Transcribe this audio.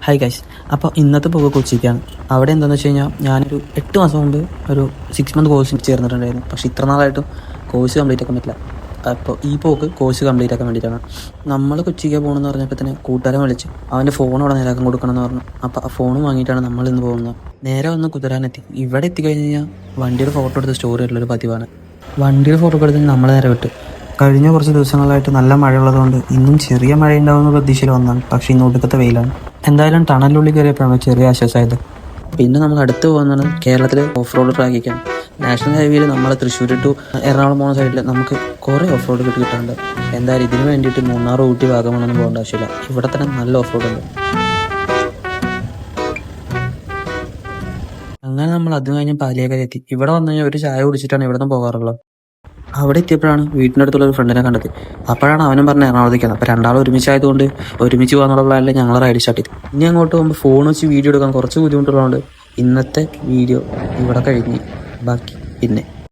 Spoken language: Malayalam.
Hi guys. അപ്പോൾ ഇന്നത്തെ പോക്ക് കൊച്ചിക്കാണ്. അവിടെ എന്താണെന്ന് വെച്ച് കഴിഞ്ഞാൽ ഞാനൊരു 8 മാസം മുമ്പ് ഒരു 6 മന്ത് കോഴ്സിന് ചേർന്നിട്ടുണ്ടായിരുന്നു. പക്ഷേ ഇത്ര നാളായിട്ടും കോഴ്സ് കംപ്ലീറ്റ് ആക്കാൻ പറ്റില്ല. അപ്പോൾ ഈ പോക്ക് കോഴ്സ് കംപ്ലീറ്റ് ആക്കാൻ വേണ്ടിയിട്ടാണ്. നമ്മൾ കൊച്ചിക്ക് പോകണമെന്ന് പറഞ്ഞപ്പോൾ തന്നെ കൂട്ടുകാരൻ വിളിച്ച് അവൻ്റെ ഫോൺ അവിടെ നേരാക്കാൻ കൊടുക്കണമെന്ന് പറഞ്ഞു. അപ്പോൾ ആ ഫോൺ വാങ്ങിയിട്ടാണ് നമ്മൾ ഇന്ന് പോകുന്നത്. നേരെ വന്ന് കുതിരാനെത്തി. ഇവിടെ എത്തിക്കഴിഞ്ഞ് കഴിഞ്ഞാൽ വണ്ടിയുടെ ഫോട്ടോ എടുത്ത് സ്റ്റോറി ഇട്ടുള്ളൊരു പതിവാണ്. വണ്ടിയുടെ ഫോട്ടോ എടുത്ത് നമ്മൾ നേരെ വിട്ട്. കഴിഞ്ഞ കുറച്ച് ദിവസങ്ങളായിട്ട് നല്ല മഴയുള്ളതുകൊണ്ട് ഇന്നും ചെറിയ മഴ ഉണ്ടാവുന്ന പ്രതീക്ഷയിൽ വന്നതാണ്. പക്ഷേ ഇന്ന് ഒടുക്കത്തെ വെയിലാണ്. എന്തായാലും ടണലിനുള്ളിൽ കയറിയപ്പോഴാണ് ചെറിയ ആശ്വാസമായത്. പിന്നെ നമ്മൾ അടുത്ത് പോകുന്നത് കേരളത്തിലെ ഓഫ് റോഡ് ട്രാക്കിക്കാണ്. നാഷണൽ ഹൈവേയിൽ നമ്മൾ തൃശ്ശൂർ ടു എറണാകുളം പോകുന്ന സൈഡിൽ നമുക്ക് കുറേ ഓഫ് റോഡ് കിട്ടാറുണ്ട്. എന്തായാലും ഇതിന് വേണ്ടിയിട്ട് മൂന്നാർ, ഊട്ടി, വാഗമണ്ണൊന്നും പോകേണ്ട ആവശ്യമില്ല. ഇവിടെ തന്നെ നല്ല ഓഫ് റോഡ് ഉണ്ട്. അങ്ങനെ നമ്മൾ അതും കഴിഞ്ഞ് പാലിയേക്കര എത്തി. ഇവിടെ വന്നു കഴിഞ്ഞാൽ ഒരു ചായ കുടിച്ചിട്ടാണ് ഇവിടെ നിന്ന് പോകാറുള്ളത്. അവിടെ എത്തിയപ്പോഴാണ് വീട്ടിൻ്റെ അടുത്തുള്ള ഒരു ഫ്രണ്ടിനെ കണ്ടത്. അപ്പോഴാണ് അവനും പറഞ്ഞ എറണാകുളത്തേക്കാണ്. അപ്പോൾ രണ്ടാളും ഒരുമിച്ചായതുകൊണ്ട് ഒരുമിച്ച് പോകാന്നുള്ള പ്ലാനിൽ ഞങ്ങൾ റൈഡ് സ്റ്റാർട്ട് ചെയ്തു. ഇനി അങ്ങോട്ട് പോകുമ്പോൾ ഫോൺ വെച്ച് വീഡിയോ എടുക്കാൻ കുറച്ച് ബുദ്ധിമുട്ടുള്ളതുകൊണ്ട് ഇന്നത്തെ വീഡിയോ ഇവിടെ കഴിഞ്ഞ് ബാക്കി പിന്നെ